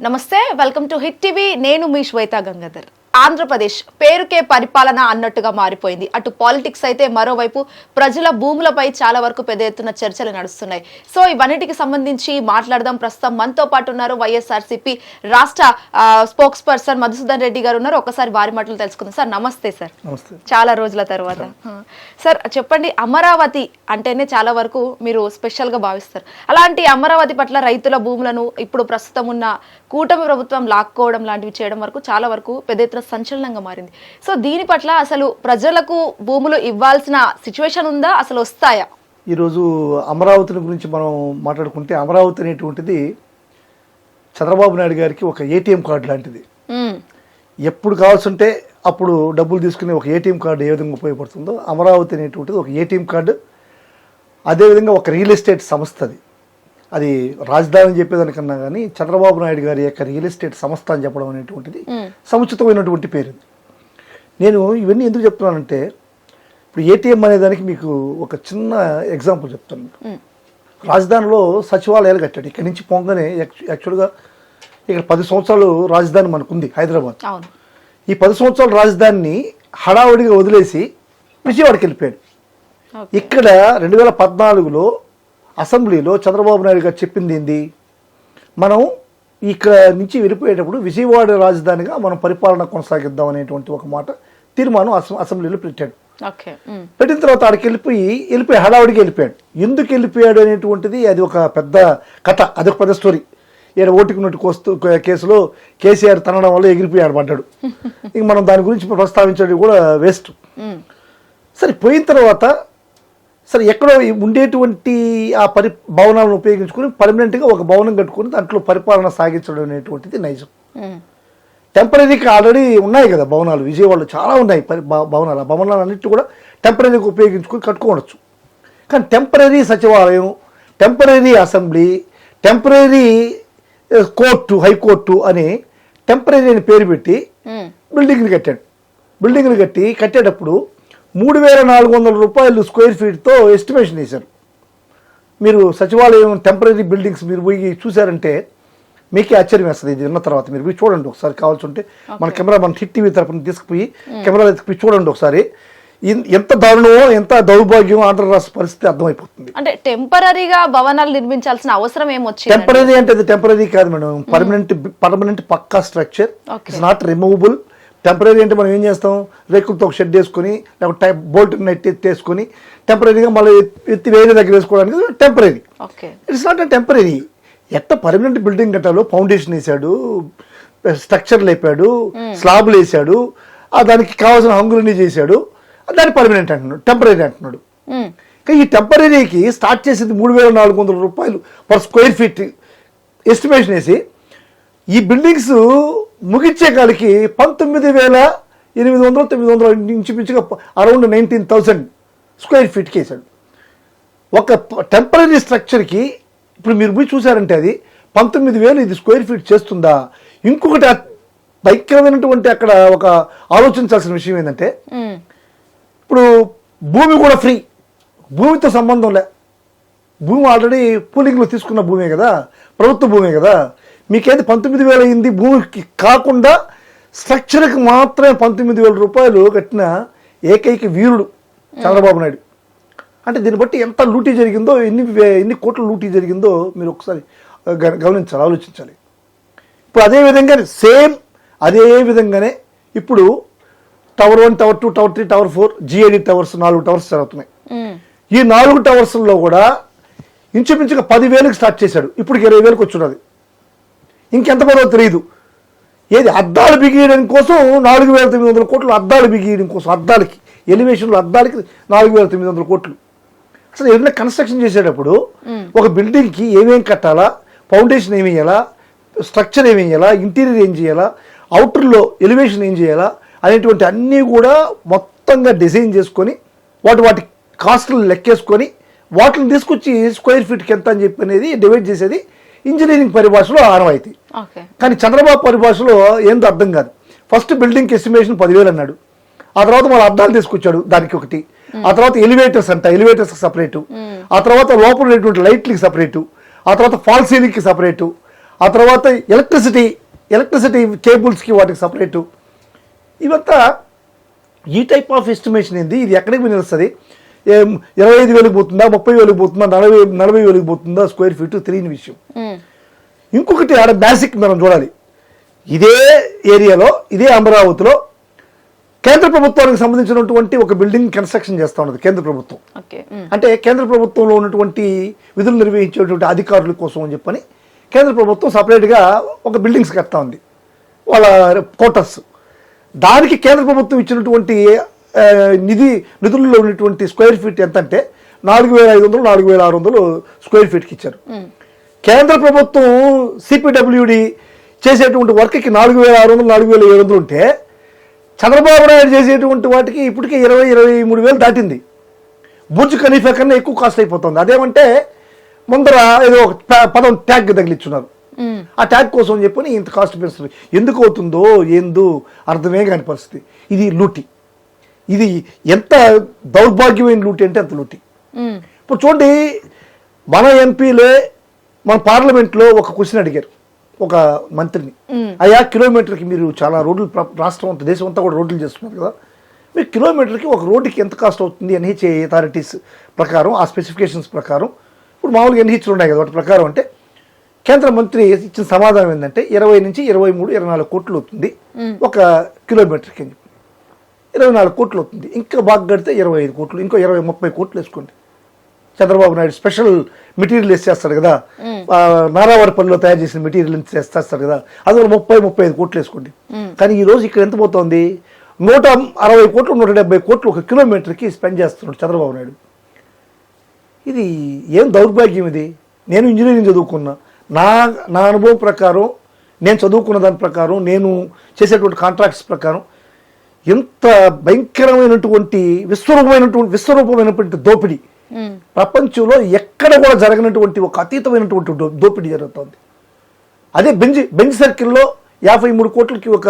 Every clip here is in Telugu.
నమస్తే, వెల్కమ్ టు హిట్ టీవీ. నేను మీ శ్వేతా గంగాధర్. ఆంధ్రప్రదేశ్ పేరుకే పరిపాలన అన్నట్టుగా మారిపోయింది. అటు పాలిటిక్స్ అయితే మరోవైపు ప్రజల భూములపై చాలా వరకు పెద్ద ఎత్తున చర్చలు నడుస్తున్నాయి. సో ఇవన్నిటికి సంబంధించి మాట్లాడదాం. ప్రస్తుతం మనతో పాటు ఉన్నారు వైఎస్ఆర్సీపీ రాష్ట్ర స్పోక్స్ పర్సన్ మధుసూదన్ రెడ్డి గారు ఉన్నారు. ఒకసారి వారి మాటలు తెలుసుకుందాం. సార్ నమస్తే. సార్ చాలా రోజుల తర్వాత. సార్ చెప్పండి, అమరావతి అంటేనే చాలా వరకు మీరు స్పెషల్ గా భావిస్తారు. అలాంటి అమరావతి పట్ల రైతుల భూములను ఇప్పుడు ప్రస్తుతం ఉన్న కూటమి ప్రభుత్వం లాక్కోవడం లాంటివి చేయడం వరకు చాలా వరకు పెద్ద ఎత్తున సంచలనంగా మారింది. సో దీని పట్ల అసలు ప్రజలకు భూములు ఇవ్వాల్సిన సిచ్యువేషన్ ఉందా, అసలు వస్తాయా? ఈరోజు అమరావతిని గురించి మనం మాట్లాడుకుంటే, అమరావతి అనేటువంటిది చంద్రబాబు నాయుడు గారికి ఒక ఏటీఎం కార్డు లాంటిది. ఎప్పుడు కావాల్సింటే అప్పుడు డబ్బులు తీసుకునే ఒక ఏటీఎం కార్డు ఏ విధంగా ఉపయోగపడుతుందో, అమరావతి అనేటువంటిది ఒక ఏటీఎం కార్డు. అదేవిధంగా ఒక రియల్ ఎస్టేట్ సంస్థది. అది రాజధాని చెప్పేదానికన్నా కానీ చంద్రబాబు నాయుడు గారి యొక్క రియల్ ఎస్టేట్ సంస్థ అని చెప్పడం అనేటువంటిది సముచితమైనటువంటి పేరు. నేను ఇవన్నీ ఎందుకు చెప్తున్నానంటే, ఇప్పుడు ఏటీఎం అనేదానికి మీకు ఒక చిన్న ఎగ్జాంపుల్ చెప్తాను. రాజధానిలో సచివాలయాలు కట్టాడు. ఇక్కడి నుంచి పొంగనే యాక్చువల్గా ఇక్కడ 10 సంవత్సరాలు రాజధాని మనకుంది హైదరాబాద్. ఈ 10 సంవత్సరాల రాజధానిని హడావుడిగా వదిలేసి విజయవాడకి వెళ్ళిపోయాడు. ఇక్కడ 2014లో అసెంబ్లీలో చంద్రబాబు నాయుడు గారు చెప్పింది ఏంది, మనం ఇక్కడ నుంచి వెళ్ళిపోయేటప్పుడు విజయవాడ రాజధానిగా మనం పరిపాలన కొనసాగిద్దాం అనేటువంటి ఒక మాట తీర్మానం అసెంబ్లీలో పెట్టాడు. పెట్టిన తర్వాత ఆడికి వెళ్ళిపోయి హడావుడికి వెళ్ళిపోయాడు. ఎందుకు వెళ్ళిపోయాడు అనేటువంటిది అది ఒక పెద్ద కథ, అదొక పెద్ద స్టోరీ. ఈయన ఓటుకు కేసులో కేసీఆర్ తనడం వల్ల ఎగిరిపోయాడు పడ్డాడు. ఇంక మనం దాని గురించి ప్రస్తావించడం కూడా వేస్ట్. సరే, పోయిన తర్వాత సరే ఎక్కడో ఉండేటువంటి ఆ భవనాలను ఉపయోగించుకుని పర్మనెంట్గా ఒక భవనం కట్టుకుని దాంట్లో పరిపాలన సాగించడం అనేటువంటిది నైజం. టెంపరీగా ఆల్రెడీ ఉన్నాయి కదా భవనాలు, విజయవాడలో చాలా ఉన్నాయి భవనాలు. ఆ భవనాలు అన్నింటి కూడా టెంపరీగా ఉపయోగించుకుని కట్టుకోవచ్చు. కానీ టెంపరీ సచివాలయం, temporary assembly, temporary court, high court అని టెంపరీ అని పేరు పెట్టి బిల్డింగ్ని కట్టాడు. బిల్డింగ్ని కట్టేటప్పుడు 3,400 రూపాయలు స్క్వేర్ ఫీట్తో ఎస్టిమేషన్ వేశారు. మీరు సచివాలయం టెంపరీ బిల్డింగ్స్ మీరు పోయి చూసారంటే మీకే ఆశ్చర్యం వేస్తుంది. ఇది విన్న తర్వాత మీరు పోయి చూడండి ఒకసారి. కావాల్సి ఉంటే మన కెమెరా, మన హిట్ టీవీ తరపున తీసుకుపోయి కెమెరా తీసుకుపోయి చూడండి ఒకసారి. ఎంత దారుణమో, ఎంత దౌర్భాగ్యం ఆంధ్ర రాష్ట్ర పరిస్థితి అర్థమైపోతుంది. అంటే టెంపరీగా భవనాలు నిర్మించాల్సిన అవసరం ఏమొచ్చింది? టెంపరీ అంటే అది టెంపరీ కాదు మేడం, పర్మనెంట్ పక్కా structure. It's not removable. Temporary అంటే మనం ఏం చేస్తాం, రేకులతో ఒక షెడ్ వేసుకొని లేకపోతే బోల్ట్ నెట్ ఎత్తేసుకొని టెంపరీగా మళ్ళీ ఎత్తి వేరే దగ్గర వేసుకోవడానికి టెంపరీ. It's not temporary. ఎట్ట పర్మనెంట్ బిల్డింగ్ కట్టాలో ఫౌండేషన్ వేసాడు, స్ట్రక్చర్ లేపాడు, స్లాబ్లు వేసాడు, దానికి కావాల్సిన హంగులన్నీ చేశాడు, దాన్ని పర్మనెంట్ అంటున్నాడు, టెంపరీ అంటున్నాడు. ఈ టెంపరీకి స్టార్ట్ చేసింది 3,400 రూపాయలు పర్ స్క్వేర్ ఫీట్ ఎస్టిమేషన్ వేసి ఈ బిల్డింగ్స్ ముగించే కాలికి 19,800-900 ఇంచుమించుగా అరౌండ్ 19,000 స్క్వేర్ ఫీట్కి వేసాడు. ఒక టెంపరీ స్ట్రక్చర్కి ఇప్పుడు మీరు పోయి చూసారంటే అది 19,000 ఇది స్క్వేర్ ఫీట్ చేస్తుందా? ఇంకొకటి భయంకరమైనటువంటి అక్కడ ఒక ఆలోచించాల్సిన విషయం ఏంటంటే, ఇప్పుడు భూమి కూడా ఫ్రీ, భూమితో సంబంధం లే. భూమి ఆల్రెడీ పూలింగ్లో తీసుకున్న భూమే కదా, ప్రభుత్వ భూమే కదా. మీకేది 19,000 అయింది భూమికి కాకుండా స్ట్రక్చర్కి మాత్రమే 19,000 రూపాయలు కట్టిన ఏకైక వీరుడు చంద్రబాబు నాయుడు. అంటే దీన్ని బట్టి ఎంత లూటీ జరిగిందో, ఎన్ని కోట్ల లూటీ జరిగిందో మీరు ఒకసారి గమనించాలి, ఆలోచించాలి. ఇప్పుడు అదేవిధంగా అదే విధంగానే ఇప్పుడు tower 1, tower 2, tower 3, tower 4, GID towers 4 towers జరుగుతున్నాయి. ఈ 4 టవర్స్లో కూడా ఇంచుమించుగా 10,000కి స్టార్ట్ చేశాడు. ఇప్పుడు 20,000కి వచ్చున్నది. ఇంకెంత పడవో తెలియదు. ఏది అద్దాలు బిగియడం కోసం 4,900 కోట్లు, అద్దాలు బిగియడం కోసం, అద్దాలకి ఎలివేషన్లో అద్దాలకి 4,900 కోట్లు. అసలు ఏదైనా కన్స్ట్రక్షన్ చేసేటప్పుడు ఒక బిల్డింగ్కి ఏమేం కట్టాలా, ఫౌండేషన్ ఏమి వేయాలా, స్ట్రక్చర్ ఏమి వేయాలా, ఇంటీరియర్ ఏం చేయాలా, అవుటర్లో ఎలివేషన్ ఏం చేయాలా అనేటువంటి అన్నీ కూడా మొత్తంగా డిజైన్ చేసుకొని వాటి కాస్ట్లు లెక్కేసుకొని వాటిని తీసుకొచ్చి స్క్వేర్ ఫీట్కి ఎంత అని చెప్పి అనేది డివైడ్ చేసేది ఇంజనీరింగ్ పరిభాషలో ఆనవాయితీ. కానీ చంద్రబాబు పరిభాషలో ఏందో అర్థం కాదు. ఫస్ట్ బిల్డింగ్ ఎస్టిమేషన్ 10,000 అన్నాడు, ఆ తర్వాత మళ్ళీ అద్దాలు తీసుకొచ్చాడు దానికి ఒకటి, ఆ తర్వాత ఎలివేటర్స్ ఎలివేటర్స్ సపరేటు, ఆ తర్వాత లోపల ఉన్నటువంటి లైట్లకి సపరేటు, ఆ తర్వాత ఫాల్ సీలింగ్కి సపరేటు, ఆ తర్వాత ఎలక్ట్రిసిటీ కేబుల్స్కి వాటికి సపరేటు. ఇవంతా ఈ టైప్ ఆఫ్ ఎస్టిమేషన్ ఏంది? ఇది ఎక్కడికి నిలుస్తుంది? 25,000 పోతుందా, 30,000 పోతుందా, 40,000 పోతుందా స్క్వేర్ ఫీట్? తెలియని విషయం. ఇంకొకటి ఆడ బేసిక్ మనం చూడాలి. ఇదే ఏరియాలో, ఇదే అమరావతిలో కేంద్ర ప్రభుత్వానికి సంబంధించినటువంటి ఒక బిల్డింగ్ కన్స్ట్రక్షన్ చేస్తూ ఉన్నది కేంద్ర ప్రభుత్వం. అంటే కేంద్ర ప్రభుత్వంలో ఉన్నటువంటి విధులు నిర్వహించేటువంటి అధికారుల కోసం అని చెప్పని కేంద్ర ప్రభుత్వం సపరేట్గా ఒక బిల్డింగ్స్ కడతా ఉంది, వాళ్ళ క్వార్టర్స్. దానికి కేంద్ర ప్రభుత్వం ఇచ్చినటువంటి నిధుల్లో ఉన్నటువంటి స్క్వేర్ ఫీట్ ఎంత అంటే 4,500, 4,600 స్క్వేర్ ఫీట్కి ఇచ్చారు. కేంద్ర ప్రభుత్వం సిపిడబ్ల్యూడి చేసేటువంటి వర్క్కి 4,600, 4,700 ఉంటే చంద్రబాబు నాయుడు చేసేటువంటి వాటికి ఇప్పటికే 20,000-23,000 దాటింది. బుర్జ్ ఖలీఫా కన్నా ఎక్కువ కాస్ట్ అయిపోతుంది. అదేమంటే ముందర ఏదో ఒక పదం ట్యాగ్ తగిలిచ్చున్నారు. ఆ ట్యాగ్ కోసం అని చెప్పని ఇంత కాస్ట్ పెంచుతుంది. ఎందుకు అవుతుందో ఏందో అర్థమే కాని పరిస్థితి. ఇది లూటి. ఇది ఎంత దౌర్భాగ్యమైన లూటి అంటే అంత లూటి. ఇప్పుడు చూడండి, మన ఎంపీలే మన పార్లమెంట్లో ఒక క్వశ్చన్ అడిగారు ఒక మంత్రిని. అయ్యా, కిలోమీటర్కి మీరు చాలా రోడ్లు, రాష్ట్రం అంతా దేశం అంతా కూడా రోడ్లు చేస్తున్నారు కదా, మీరు కిలోమీటర్కి ఒక రోడ్డుకి ఎంత కాస్ట్ అవుతుంది ఎన్హెచ్ఏ అథారిటీస్ ప్రకారం, ఆ స్పెసిఫికేషన్స్ ప్రకారం. ఇప్పుడు మామూలుగా ఎన్హెచ్లు ఉన్నాయి కదా, వాటి ప్రకారం అంటే కేంద్ర మంత్రి ఇచ్చిన సమాధానం ఏంటంటే 20 నుంచి 23-24 కోట్లు అవుతుంది ఒక కిలోమీటర్కి. 24 కోట్లు అవుతుంది. ఇంకా బాగా కడితే 25 కోట్లు, ఇంకో 20-30 కోట్లు వేసుకోండి. చంద్రబాబు నాయుడు స్పెషల్ మెటీరియల్ వేసేస్తాడు కదా, నారావారిపల్లిలో తయారు చేసిన మెటీరియల్ వేసేస్తారు కదా, అది 30-35 కోట్లు వేసుకోండి. కానీ ఈ రోజు ఇక్కడ ఎంత పోతుంది? 160 కోట్లు, 170 కోట్లు ఒక కిలోమీటర్కి స్పెండ్ చేస్తున్నాడు చంద్రబాబు నాయుడు. ఇది ఏం దౌర్భాగ్యం ఇది? నేను ఇంజనీరింగ్ చదువుకున్నా. నా అనుభవం ప్రకారం, నేను చదువుకున్న దాని ప్రకారం, నేను చేసేటువంటి కాంట్రాక్ట్స్ ప్రకారం ఎంత భయంకరమైనటువంటి విశ్వరూపమైనటువంటి దోపిడీ ప్రపంచంలో ఎక్కడ కూడా జరగనటువంటి ఒక అతీతమైనటువంటి దోపిడీ జరుగుతుంది. అదే బెంజ్ సర్కిల్లో 53 కోట్లకి ఒక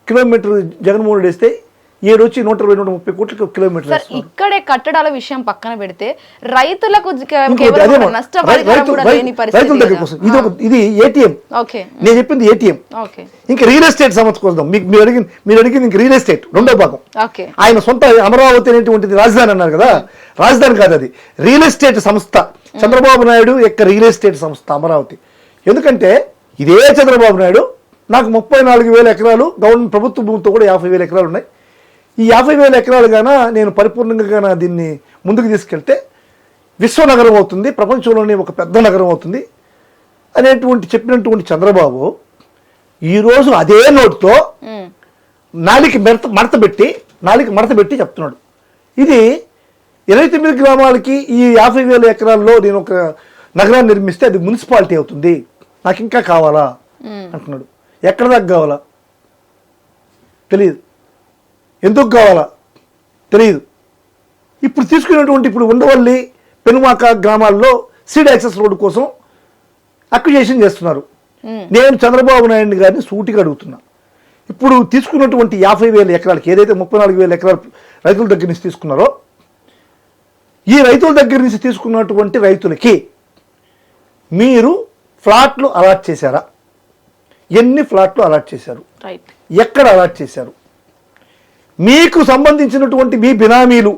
కిలోమీటర్ జగన్మోహన్ రెడ్డి వేస్తే 7 వచ్చి 120-130 కోట్లకి ఒక కిలోమీటర్. ఇక్కడే కట్టడాల విషయం పక్కన పెడితే రైతులకు రైతుల దగ్గర కోసం ఇది ఏటీఎం. నేను చెప్పింది ఏటీఎం. ఇంకా రియల్ ఎస్టేట్ సంస్థ కోసం మీరు అడిగింది ఇంకా రియల్ ఎస్టేట్ రెండో భాగం. ఆయన సొంత అమరావతి అనేటువంటిది రాజధాని అన్నారు కదా, రాజధాని కాదు, అది రియల్ ఎస్టేట్ సంస్థ. చంద్రబాబు నాయుడు యొక్క రియల్ ఎస్టేట్ సంస్థ అమరావతి. ఎందుకంటే ఇదే చంద్రబాబు నాయుడు నాకు 34,000 ఎకరాలు గవర్నమెంట్ ప్రభుత్వ భూమితో కూడా 50,000 ఎకరాలు ఉన్నాయి, ఈ 50,000 ఎకరాలు గాన నేను పరిపూర్ణంగా దీన్ని ముందుకు తీసుకెళ్తే విశ్వనగరం అవుతుంది, ప్రపంచంలోనే ఒక పెద్ద నగరం అవుతుంది అనేటువంటి చెప్పినటువంటి చంద్రబాబు ఈరోజు అదే నోటితో నాలికి మడత పెట్టి చెప్తున్నాడు. ఇది 29 గ్రామాలకి ఈ 50,000 ఎకరాల్లో నేను ఒక నగరాన్ని నిర్మిస్తే అది మున్సిపాలిటీ అవుతుంది, నాకు ఇంకా కావాలా అంటున్నాడు. ఎక్కడ దాకా కావాలా తెలియదు, ఎందుకు కావాలా తెలియదు. ఇప్పుడు తీసుకున్నటువంటి ఉండవల్లి, పెనుమాక గ్రామాల్లో సీడ్ యాక్సెస్ రోడ్డు కోసం అక్విజేషన్ చేస్తున్నారు. నేను చంద్రబాబు నాయుడు గారిని సూటిగా అడుగుతున్నా, ఇప్పుడు తీసుకున్నటువంటి 50,000 ఎకరాలకి ఏదైతే 34,000 ఎకరాలు రైతుల దగ్గర నుంచి తీసుకున్నారో, ఈ రైతుల దగ్గర నుంచి తీసుకున్నటువంటి రైతులకి మీరు ఫ్లాట్లు అలాట్ చేశారా? ఎన్ని ఫ్లాట్లు అలాట్ చేశారు? ఎక్కడ అలాట్ చేశారు? మీకు సంబంధించినటువంటి మీ బినామీలు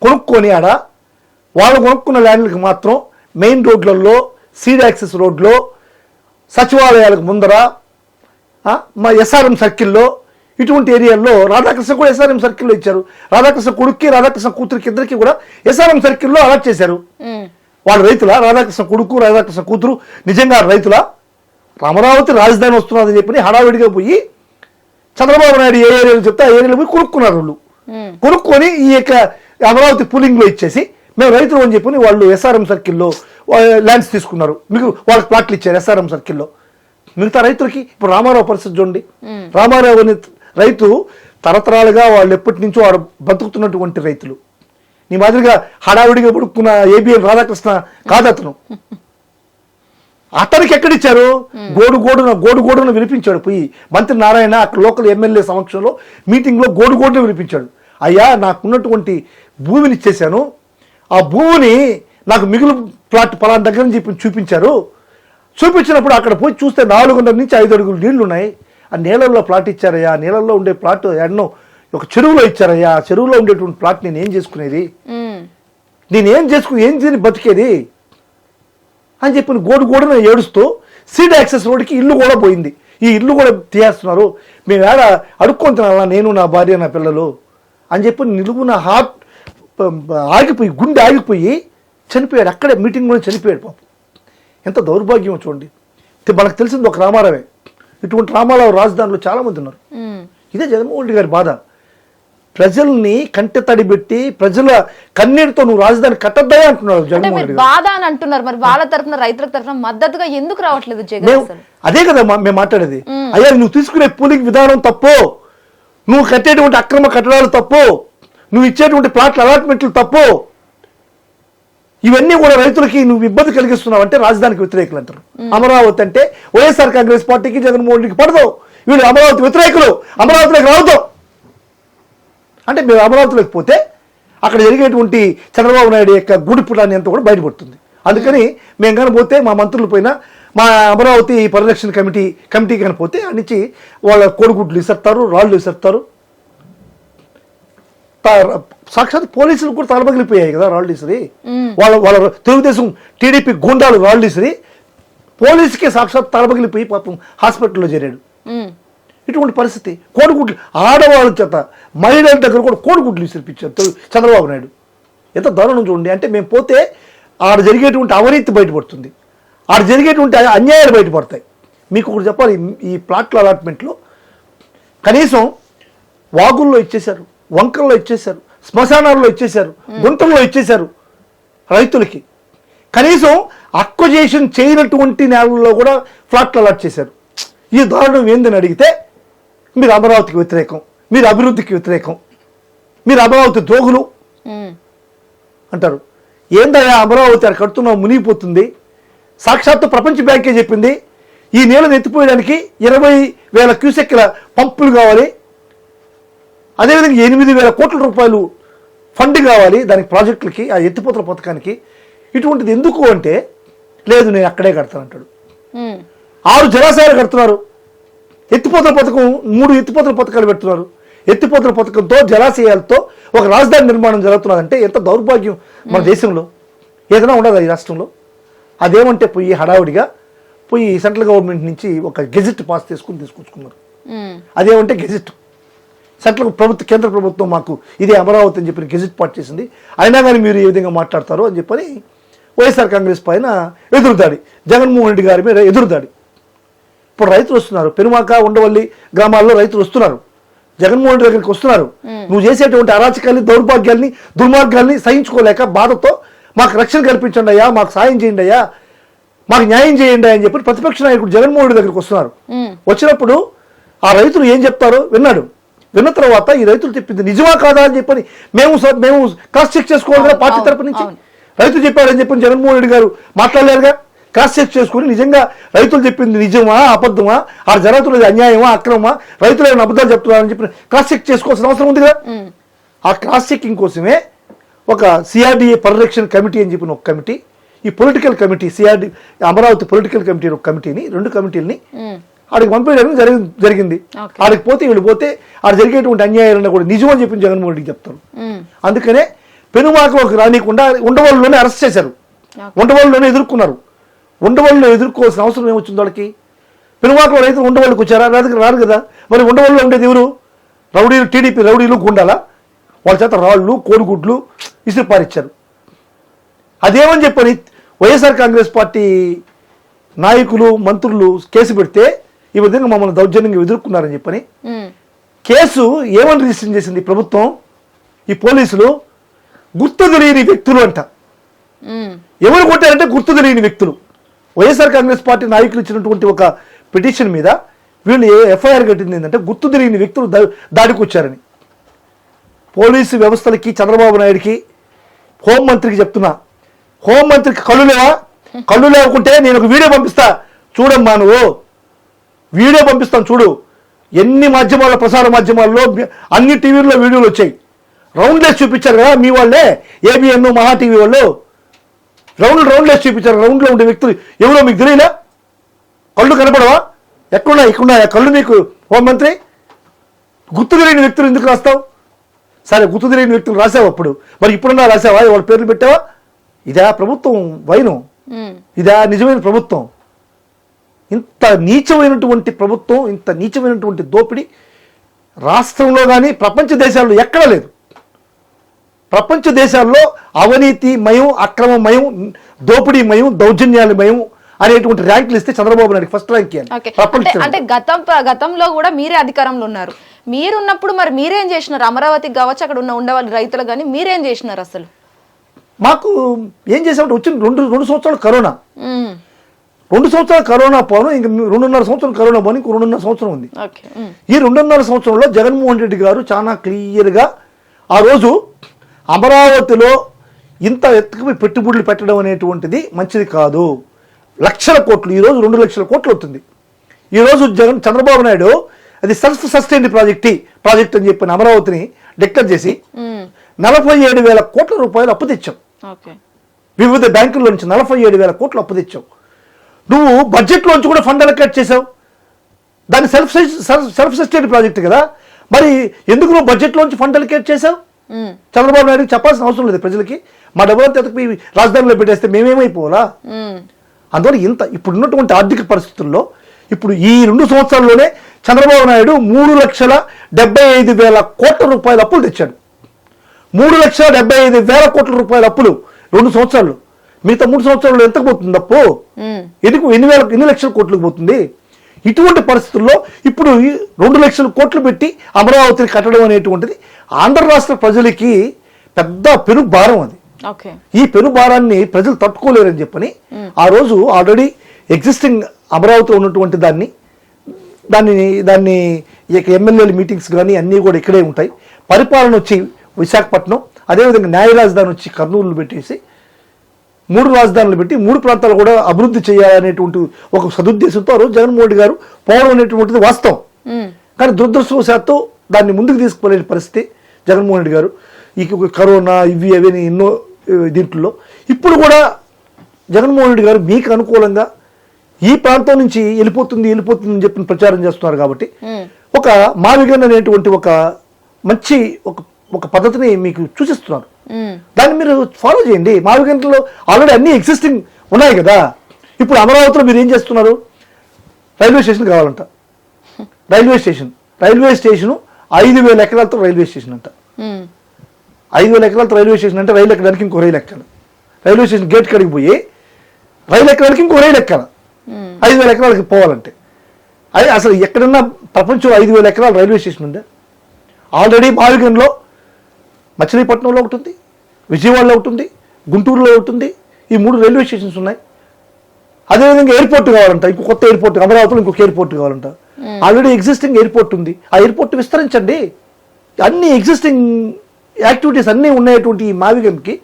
కొనుక్కొని వాళ్ళు కొనుక్కున్న ల్యాండ్లకు మాత్రం మెయిన్ రోడ్లలో, సీడ్ యాక్సెస్ రోడ్లో, సచివాలయాలకు ముందర, మా ఎస్ఆర్ఎం సర్కిల్లో, ఇటువంటి ఏరియాల్లో రాధాకృష్ణ కూడా ఎస్ఆర్ఎం సర్కిల్లో ఇచ్చారు. రాధాకృష్ణ కొడుక్కి, రాధాకృష్ణ కూతురికి ఇద్దరికి కూడా ఎస్ఆర్ఎం సర్కిల్లో అలాట్ చేశారు. వాళ్ళు రైతులా? రాధాకృష్ణ కొడుకు, రాధాకృష్ణ కూతురు నిజంగా రైతులా? అమరావతి రాజధాని వస్తున్నదని చెప్పి హడావిడిగా పోయి చంద్రబాబు నాయుడు ఏ ఏరియాలో చెప్తే ఆ ఏరియాలో పోయి కొనుక్కున్నారు. వాళ్ళు కొనుక్కొని ఈ యొక్క అమరావతి పూలింగ్లో ఇచ్చేసి మేము రైతులు అని చెప్పి వాళ్ళు ఎస్ఆర్ఎం సర్కిల్లో ల్యాండ్స్ తీసుకున్నారు. మీకు వాళ్ళకి ప్లాట్లు ఇచ్చారు ఎస్ఆర్ఎం సర్కిల్లో. మిగతా రైతులకి ఇప్పుడు రామారావు పరిస్థితి చూడండి. రామారావు అనే రైతు తరతరాలుగా వాళ్ళు ఎప్పటి నుంచో వాడు బతుకుతున్నటువంటి రైతులు. నీ మాదిరిగా హడావిడిగా పుడుకున్న ఏబిఎన్ రాధాకృష్ణ కాదు అతను. అతనికి ఎక్కడిచ్చారు? గోడుగోడున వినిపించాడు పోయి. మంత్రి నారాయణ అక్కడ లోకల్ ఎమ్మెల్యే సమక్షంలో మీటింగ్లో గోడుగోడున వినిపించాడు. అయ్యా, నాకున్నటువంటి భూమిని ఇచ్చేశాను, ఆ భూమిని నాకు మిగులు ప్లాట్ పలానా దగ్గర నుంచి చూపించారు, చూపించినప్పుడు అక్కడ పోయి చూస్తే 400 నుంచి 5 అడుగులు నీళ్లు ఉన్నాయి. ఆ నీళ్ళల్లో ప్లాట్ ఇచ్చారయ్యా, ఆ నీళ్ళల్లో ఉండే ప్లాట్ ఎన్నో ఒక చెరువులో ఇచ్చారయ్యా, ఆ చెరువులో ఉండేటువంటి ప్లాట్ నేను ఏం చేసుకునేది, నేనేం చేసుకుని ఏం తిని బతికేది అని చెప్పి గోడున ఏడుస్తూ సీడ్ యాక్సెస్ రోడ్కి ఇల్లు కూడా పోయింది. ఈ ఇల్లు కూడా తీయేస్తున్నారు, మేము ఏడ అడుక్కొని తినాలా నేను నా భార్య నా పిల్లలు అని చెప్పి నిలువున హార్ట్ ఆగిపోయి గుండె ఆగిపోయి చనిపోయాడు. అక్కడే మీటింగ్లో చనిపోయాడు పాపం. ఎంత దౌర్భాగ్యం చూడండి. మనకు తెలిసింది ఒక రామారావే. ఇటువంటి రామారావు రాజధానిలో చాలా మంది ఉన్నారు. ఇదే జగన్మోహన్ రెడ్డి గారి బాధ. ప్రజల్ని కంటె తడి పెట్టి ప్రజల కన్నీటితో నువ్వు రాజధాని కట్టద్దాయా అంటున్నారు జగన్మోహన్ రెడ్డి గారు. బాధ అని అంటున్నారు, మరి వాళ్ళ తరఫున రైతుల తరఫున మద్దతుగా ఎందుకు రావట్లేదు జగన్? అదే కదా మేము మాట్లాడేది. అయ్యా నువ్వు తీసుకునే పూలింగ్ విధానం తప్పు, నువ్వు కట్టేటువంటి అక్రమ కట్టడాలు తప్పు, నువ్వు ఇచ్చేటువంటి ప్లాట్ల అలాట్మెంట్లు తప్పు, ఇవన్నీ కూడా రైతులకి నువ్వు ఇబ్బంది కలిగిస్తున్నావు అంటే రాజధానికి వ్యతిరేకులు అంటారు. అమరావతి అంటే వైఎస్ఆర్ కాంగ్రెస్ పార్టీకి జగన్మోహన్ రెడ్డికి పడదు, వీళ్ళు అమరావతి వ్యతిరేకులు, అమరావతిలోకి రావద్దు అంటే మేము అమరావతిలోకి పోతే అక్కడ జరిగేటువంటి చంద్రబాబు నాయుడు యొక్క గూడిపుటాన్ని అంతా కూడా బయటపడుతుంది. అందుకని మేము కానీ పోతే మా మంత్రులు పోయినా మా అమరావతి పరిరక్షణ కమిటీ కానీ పోతే అక్కడి నుంచి వాళ్ళ కోడిగుడ్లు ఇస్తారు, రాళ్ళు ఇస్తారు. సాక్షాత్ పోలీసులు కూడా తలబగిలిపోయాయి కదా రాళ్ళు ఇసిరి. వాళ్ళ తెలుగుదేశం టీడీపీ గుండాలు రాళ్ళు ఇసిరి పోలీసుకే సాక్షాత్ తలబగిలిపోయి పాపం హాస్పిటల్లో చేరాడు. ఇటువంటి పరిస్థితి. కోడిగుడ్లు ఆడవాళ్ళ చేత మహిళల దగ్గర కూడా కోడిగుడ్లు ఇసిరిపించారు చంద్రబాబు నాయుడు. ఎంత దారుణం చూడండి. అంటే మేము పోతే ఆడ జరిగేటువంటి అవినీతి బయటపడుతుంది, ఆడ జరిగేటువంటి అన్యాయాలు బయటపడతాయి. మీకు ఒకటి చెప్పాలి, ఈ ప్లాట్ల అలాట్మెంట్లో కనీసం వాగుల్లో ఇచ్చేశారు, వంకల్లో ఇచ్చేశారు, శ్మశానాల్లో ఇచ్చేశారు, గుంటల్లో ఇచ్చేశారు రైతులకి. కనీసం అక్వజేషన్ చేయనటువంటి నేలల్లో కూడా ఫ్లాట్లు అలాట్ చేశారు. ఈ దారుణం ఏందని అడిగితే మీరు అమరావతికి వ్యతిరేకం, మీరు అభివృద్ధికి వ్యతిరేకం, మీరు అమరావతి ద్రోగులు అంటారు. ఏందయ్యా అమరావతి అక్కడ కడుతున్నావు మునిగిపోతుంది. సాక్షాత్తు ప్రపంచ బ్యాంకే చెప్పింది ఈ నీళ్ళని ఎత్తిపోయడానికి 20,000 క్యూసెక్ల పంపులు కావాలి, అదేవిధంగా 8,000 కోట్ల రూపాయలు ఫండ్ కావాలి దానికి ప్రాజెక్టులకి, ఆ ఎత్తిపోతల పథకానికి. ఇటువంటిది ఎందుకు అంటే లేదు నేను అక్కడే కడతానంటాడు. 6 జలాశయాలు కడుతున్నారు, ఎత్తిపోతల పథకం 3 ఎత్తిపోతల పథకాలు పెడుతున్నారు. ఎత్తిపోతల పథకంతో జలాశయాలతో ఒక రాజధాని నిర్మాణం జరుగుతున్నదంటే ఎంత దౌర్భాగ్యం మన దేశంలో. ఏదైనా ఉండదు ఈ రాష్ట్రంలో. అదేమంటే పోయి హడావుడిగా పోయి సెంట్రల్ గవర్నమెంట్ నుంచి ఒక గెజెట్ పాస్ తీసుకొచ్చుకున్నారు. అదేమంటే గెజెట్ సెంట్రల్ ప్రభుత్వం, కేంద్ర ప్రభుత్వం మాకు ఇదే అమరావతి అని చెప్పి గెజెట్ పాస్ చేసింది, అయినా కానీ మీరు ఏ విధంగా మాట్లాడతారు అని చెప్పని వైఎస్ఆర్ కాంగ్రెస్ పైన ఎదురుదాడి, జగన్మోహన్ రెడ్డి గారి మీద ఎదురుదాడి. ఇప్పుడు రైతులు వస్తున్నారు, పెనుమాక ఉండవల్లి గ్రామాల్లో రైతులు వస్తున్నారు, జగన్మోహన్ రెడ్డి దగ్గరికి వస్తున్నారు. నువ్వు చేసేటువంటి అరాచకాల్ని, దౌర్భాగ్యాల్ని, దుర్మార్గాల్ని సహించుకోలేక బాధతో మాకు రక్షణ కల్పించండి అయ్యా, మాకు సాయం చేయండి అయ్యా, మాకు న్యాయం చేయండి అని చెప్పి ప్రతిపక్ష నాయకుడు జగన్మోహన్ రెడ్డి దగ్గరికి వస్తున్నారు. వచ్చినప్పుడు ఆ రైతులు ఏం చెప్తారో విన్నాడు. విన్న తర్వాత ఈ రైతులు చెప్పింది నిజమా కాదా అని చెప్పని మేము క్రాస్ చెక్ చేసుకోవాలి కదా పార్టీ తరపు నుంచి. రైతులు చెప్పారని చెప్పి జగన్మోహన్ రెడ్డి గారు మాట్లాడలేరుగా. క్రాస్ చెక్ చేసుకుని నిజంగా రైతులు చెప్పింది నిజమా అబద్ధమా, ఆ జరుగుతున్నది అన్యాయమా అక్రమమా, రైతులు ఏమైనా అబద్ధాలు చెప్తున్నారని చెప్పి క్రాస్ చెక్ చేసుకోవాల్సిన అవసరం ఉంది కదా. ఆ క్రాస్ చెకింగ్ కోసమే ఒక సిఆర్డీఏ పరిరక్షణ కమిటీ అని చెప్పిన ఒక కమిటీ, ఈ political committee CRD Amaravati political committee ఒక కమిటీని, 2 కమిటీలని ఆడికి పంపించడానికి జరిగింది. ఆడికి పోతే వీళ్ళు పోతే ఆడ జరిగేటువంటి అన్యాయాలన్నా కూడా నిజం అని చెప్పి జగన్మోహన్ రెడ్డికి చెప్తారు. అందుకనే పెనుమాకలోకి రానియకుండా ఉండవల్లిలోనే అరెస్ట్ చేశారు, ఉండవల్లిలోనే ఎదుర్కొన్నారు. ఉండవల్లిలో ఎదుర్కోవాల్సిన అవసరం ఏమొచ్చింది వాళ్ళకి? పెనుమాకలో రైతులు ఉండవల్లికి వచ్చారా? రాదు కదా. మరి ఉండవల్లిలో ఉండేది ఎవరు? రౌడీలు, టీడీపీ రౌడీలు, గుండాలా? వాళ్ళ చేత రాళ్ళు, కోడిగుడ్లు ఇసురు పారిచ్చారు. అదేమని చెప్పని వైఎస్ఆర్ కాంగ్రెస్ పార్టీ నాయకులు, మంత్రులు కేసు పెడితే ఈ విధంగా మమ్మల్ని దౌర్జన్యంగా ఎదుర్కొన్నారని చెప్పని కేసు ఏమని రిజిస్టర్ చేసింది ప్రభుత్వం? ఈ పోలీసులు గుర్తు తెలియని వ్యక్తులు అంట. ఎవరు కొట్టారంటే గుర్తు తెలియని వ్యక్తులు. వైఎస్ఆర్ కాంగ్రెస్ పార్టీ నాయకులు ఇచ్చినటువంటి ఒక పిటిషన్ మీద వీళ్ళు ఎఫ్ఐఆర్ కట్టింది ఏంటంటే గుర్తు తెలియని వ్యక్తులు దాడికి వచ్చారని. పోలీసు వ్యవస్థలకి, చంద్రబాబు నాయుడికి, హోంమంత్రికి చెప్తున్నా, హోంమంత్రికి కళ్ళు లేవా? కళ్ళు లేకుంటే నేను ఒక వీడియో పంపిస్తా చూడమ్మా, నువ్వు వీడియో పంపిస్తాను చూడు. ఎన్ని మాధ్యమాల్లో, ప్రసార మాధ్యమాల్లో, అన్ని టీవీల్లో వీడియోలు వచ్చాయి. రౌండ్లెస్ చూపించారు కదా మీ వాళ్ళే, ఏబిఎన్, మహా టీవీ వాళ్ళు రౌండ్లెస్ చూపించారు. రౌండ్లో ఉండే వ్యక్తులు ఎవరో మీకు తెలియలే? కళ్ళు కనపడవా? ఎక్కడున్నా ఇక్కడ కళ్ళు నీకు హోంమంత్రి? గుర్తు తెలియని వ్యక్తులు ఎందుకు రాస్తావు? సరే, గుర్తు తెలియని వ్యక్తులు రాసావు అప్పుడు, మరి ఇప్పుడున్నా రాసావా? వాళ్ళ పేర్లు పెట్టావా? ఇదా ప్రభుత్వం వైనం? ఇదా నిజమైన ప్రభుత్వం? ఇంత నీచమైనటువంటి ప్రభుత్వం, ఇంత నీచమైనటువంటి దోపిడీ రాష్ట్రంలో కానీ ప్రపంచ దేశాల్లో ఎక్కడా లేదు. ప్రపంచ దేశాల్లో అవినీతిమయం, అక్రమమయం, దోపిడీమయం, దౌర్జన్యాలమయం అనేటువంటి ర్యాంకులు ఇస్తే చంద్రబాబు నాయుడు ఫస్ట్ ర్యాంక్. అంటే గతంలో కూడా మీరే అధికారంలో ఉన్నారు. మీరున్నప్పుడు మరి మీరేం చేసినారు? అమరావతికి కావచ్చు, అక్కడ ఉండేవాళ్ళు రైతులు కానీ మీరేం చేసినారు? అసలు మాకు ఏం చేసామంటే వచ్చిన 2 సంవత్సరాలు కరోనా, 2 సంవత్సరాలు కరోనా పోను, ఇంక 2.5 సంవత్సరం కరోనా పోను, ఇంకో 2.5 సంవత్సరం ఉంది. ఈ 2.5 సంవత్సరంలో జగన్మోహన్ రెడ్డి గారు చాలా క్లియర్గా ఆ రోజు అమరావతిలో ఇంత ఎత్తుకు పెట్టుబడులు పెట్టడం అనేటువంటిది మంచిది కాదు, లక్షల కోట్లు, ఈరోజు 2 లక్షల కోట్లు అవుతుంది. ఈరోజు చంద్రబాబు నాయుడు అది సెల్ఫ్ సస్టైన్డ్ ప్రాజెక్ట్ అని చెప్పిన అమరావతిని డిక్లేర్ చేసి 47,000 కోట్ల రూపాయలు అప్పు తెచ్చావు. వివిధ బ్యాంకుల నుంచి 47,000 కోట్లు అప్పు తెచ్చావు. నువ్వు బడ్జెట్లోంచి కూడా ఫండ్ అలొకేట్ చేసావు. దాన్ని సెల్ఫ్ సస్టైన్డ్ ప్రాజెక్ట్ కదా, మరి ఎందుకు నువ్వు బడ్జెట్లోంచి ఫండ్ అలొకేట్ చేసావు? చంద్రబాబు నాయుడు చెప్పాల్సిన అవసరం లేదు ప్రజలకి. మా డబ్బులంతా ఎతకు రాజధానిలో పెట్టేస్తే మేమేమైపోవాలా? అందువల్ల ఇప్పుడున్నటువంటి ఆర్థిక పరిస్థితుల్లో ఇప్పుడు ఈ 2 సంవత్సరాల్లోనే చంద్రబాబు నాయుడు 3,75,000 కోట్ల రూపాయల అప్పులు తెచ్చాడు. 3,75,000 కోట్ల రూపాయల అప్పులు 2 సంవత్సరాలు. మిగతా 3 సంవత్సరాల్లో ఎంతకు పోతుంది అప్పు? ఎన్ని లక్షల కోట్లకు పోతుంది? ఇటువంటి పరిస్థితుల్లో ఇప్పుడు 2 లక్షల కోట్లు పెట్టి అమరావతిని కట్టడం అనేటువంటిది ఆంధ్ర రాష్ట్ర ప్రజలకి పెద్ద పెను భారం. అది ఈ పెను భారాన్ని ప్రజలు తట్టుకోలేరని చెప్పని ఆ రోజు ఆల్రెడీ ఎగ్జిస్టింగ్ అమరావతిలో ఉన్నటువంటి దాన్ని ఎమ్మెల్యేల మీటింగ్స్ కానీ అన్నీ కూడా ఇక్కడే ఉంటాయి. పరిపాలన వచ్చి విశాఖపట్నం, అదేవిధంగా న్యాయ రాజధాని వచ్చి కర్నూలు పెట్టేసి 3 రాజధానులు పెట్టి 3 ప్రాంతాలు కూడా అభివృద్ధి చేయాలనేటువంటి ఒక సదుద్దేశంతో ఆ రోజు జగన్మోహన్ రెడ్డి గారు పోవడం అనేటువంటిది వాస్తవం. కానీ దురదృష్టవశాత్తు దాన్ని ముందుకు తీసుకుపోలేని పరిస్థితి జగన్మోహన్ రెడ్డి గారు ఈ కరోనా ఇవి అవన్నీ ఎన్నో దీంట్లో. ఇప్పుడు కూడా జగన్మోహన్ రెడ్డి గారు మీకు అనుకూలంగా ఈ ప్రాంతం నుంచి వెళ్ళిపోతుంది అని చెప్పి ప్రచారం చేస్తున్నారు. కాబట్టి ఒక మావిగన్ అనేటువంటి ఒక మంచి ఒక పద్ధతిని మీకు సూచిస్తున్నారు. దాన్ని మీరు ఫాలో చేయండి. మావిగంటలో ఆల్రెడీ అన్ని ఎగ్జిస్టింగ్ ఉన్నాయి కదా. ఇప్పుడు అమరావతిలో మీరు ఏం చేస్తున్నారు? రైల్వే స్టేషన్ కావాలంట. రైల్వే స్టేషన్ 5,000 ఎకరాలతో రైల్వే స్టేషన్ అంట. 5,000 ఎకరాలతో రైల్వే స్టేషన్ అంటే రైలు ఎక్కడానికి ఇంకో రైలు ఎక్కాలి. రైల్వే స్టేషన్ గేట్ కడిగి పోయి రైలు ఎక్కడానికి ఇంకో రైలు ఎక్కాలి 5,000 ఎకరాలకి పోవాలంటే. అది అసలు ఎక్కడన్నా ప్రపంచంలో 5,000 ఎకరాల రైల్వే స్టేషన్ ఉందా? ఆల్రెడీ మావిగన్లో మచిలీపట్నంలో ఒకటి ఉంది, విజయవాడలో ఒకటి ఉంది, గుంటూరులో ఒకటి ఉంది. ఈ 3 రైల్వే స్టేషన్స్ ఉన్నాయి. అదేవిధంగా ఎయిర్పోర్ట్ కావాలంట, ఇంకో కొత్త ఎయిర్పోర్ట్, అమరావతిలో ఇంకొక ఎయిర్పోర్ట్ కావాలంట. ఆల్రెడీ ఎగ్జిస్టింగ్ ఎయిర్పోర్ట్ ఉంది, ఆ ఎయిర్పోర్ట్ విస్తరించండి. అన్ని ఎగ్జిస్టింగ్ యాక్టివిటీస్ అన్నీ ఉన్నటువంటి ఈ మావిగన్కి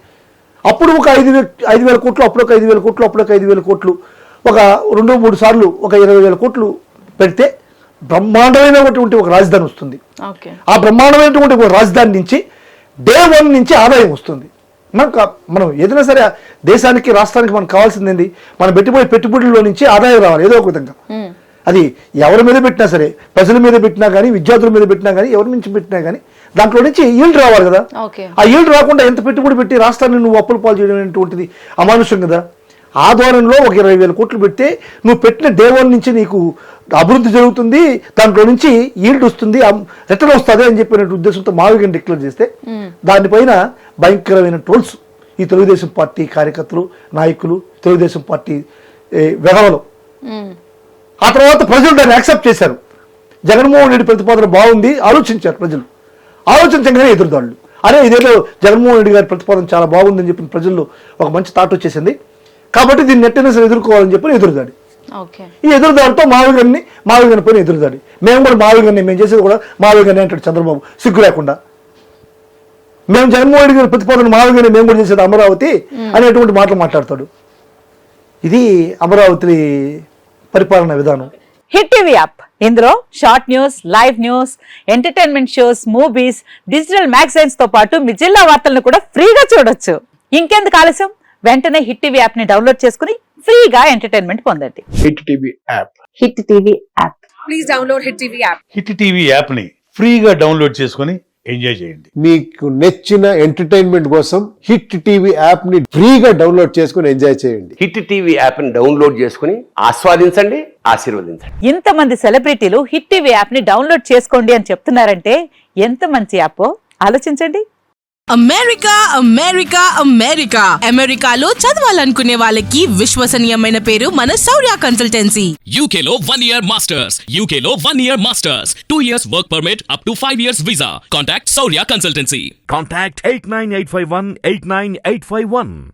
అప్పుడు ఒక 5,000 కోట్లు, అప్పుడు ఒక 5,000 కోట్లు, అప్పుడు ఒక 5,000 కోట్లు, ఒక 2-3 సార్లు ఒక 20,000 కోట్లు పెడితే బ్రహ్మాండమైనటువంటి ఒక రాజధాని వస్తుంది. ఆ బ్రహ్మాండమైనటువంటి ఒక రాజధాని నుంచి డే 1 నుంచి ఆదాయం వస్తుంది. మనం ఏదైనా సరే దేశానికి రాష్ట్రానికి మనకు కావాల్సింది ఏంది? మనం పెట్టుబడుల్లో నుంచి ఆదాయం రావాలి ఏదో ఒక విధంగా. అది ఎవరి మీద పెట్టినా సరే, ప్రజల మీద పెట్టినా కానీ, విద్యార్థుల మీద పెట్టినా కానీ, ఎవరి నుంచి పెట్టినా కానీ దాంట్లో నుంచి ఈల్డ్ రావాలి కదా. ఆ ఈల్డ్ రాకుండా ఎంత పెట్టుబడి పెట్టి రాష్ట్రాన్ని నువ్వు అప్పులు పాలు చేయడం అనేటువంటిది అమానుషం కదా. ఆ ధోరణిలో ఒక 20,000 కోట్లు పెడితే నువ్వు పెట్టిన డే 1 నుంచి నీకు అభివృద్ధి జరుగుతుంది, దాంట్లో నుంచి ఈల్డ్ వస్తుంది, రిటర్న్ వస్తుంది అని చెప్పిన ఉద్దేశంతో మావిగన్ డిక్లేర్ చేస్తే దానిపైన భయంకరమైన ట్రోల్స్ ఈ తెలుగుదేశం పార్టీ కార్యకర్తలు, నాయకులు, తెలుగుదేశం పార్టీ వెధవలు. ఆ తర్వాత ప్రజలు దాన్ని యాక్సెప్ట్ చేశారు. జగన్మోహన్ రెడ్డి ప్రతిపాదన బాగుంది, ఆలోచించారు ప్రజలు. ఆలోచించగానే ఎదురుదాళ్ళు, అరే ఇదేదో జగన్మోహన్ రెడ్డి గారి ప్రతిపాదన చాలా బాగుందని చెప్పిన ప్రజల్లో ఒక మంచి థాట్ వచ్చేసింది. కాబట్టి దీన్ని నెట్టైనా సరే ఎదుర్కోవాలని చెప్పి ఎదురుదాడి. ఈ ఎదురుదాడితో మావిగన్ పైన ఎదురుదాడి. మేము కూడా మేము చేసేది కూడా మావిగన్ అంటాడు చంద్రబాబు సిగ్గు లేకుండా. మేము జగన్మోహన్ రెడ్డి గారి ప్రతిపాదన మావిగన్ మేము కూడా చేసేది అమరావతి అనేటువంటి మాటలు మాట్లాడతాడు. ఇది అమరావతి పరిపాలన విధానం. హిట్ టీవీ యాప్, ఇందులో short news, live news, entertainment shows, movies, digital magazines తో పాటు మీ జిల్లా వార్తలను కూడా ఫ్రీగా చూడొచ్చు. ఇంకెందుకు ఆలస్యం? వెంటనే హిట్ టీవీ యాప్ ని డౌన్లోడ్ చేసుకుని ఫ్రీగా ఎంటర్టైన్మెంట్ పొందండి. Hit TV app. Hit TV app. Please download Hit TV app. Hit TV యాప్ని ఫ్రీగా డౌన్లోడ్ చేసుకొని ఎంజాయ్ చేయండి. మీకు నచ్చిన ఎంటర్టైన్మెంట్ కోసం హిట్ టీవీ యాప్ ని ఫ్రీగా డౌన్లోడ్ చేసుకుని ఎంజాయ్ చేయండి. హిట్ టీవీ యాప్ని డౌన్లోడ్ చేసుకుని ఆస్వాదించండి, ఆశీర్వదించండి. ఇంతమంది సెలబ్రిటీలు హిట్ టీవీ యాప్ ని డౌన్లోడ్ చేసుకోండి అని చెప్తున్నారంటే ఎంత మంచి యాప్ ఆలోచించండి. అమెరికా అమెరికా అమెరికా అమెరికాలో చదవాలనుకునే వాళ్ళకి విశ్వసనీయమైన పేరు మన శౌర్య consultancy. UK Law 1 Year Masters. UK Law 1 Year Masters. 2 years work permit up to 5 years visa. Contact Saurya Consultancy. Contact 89851 89851.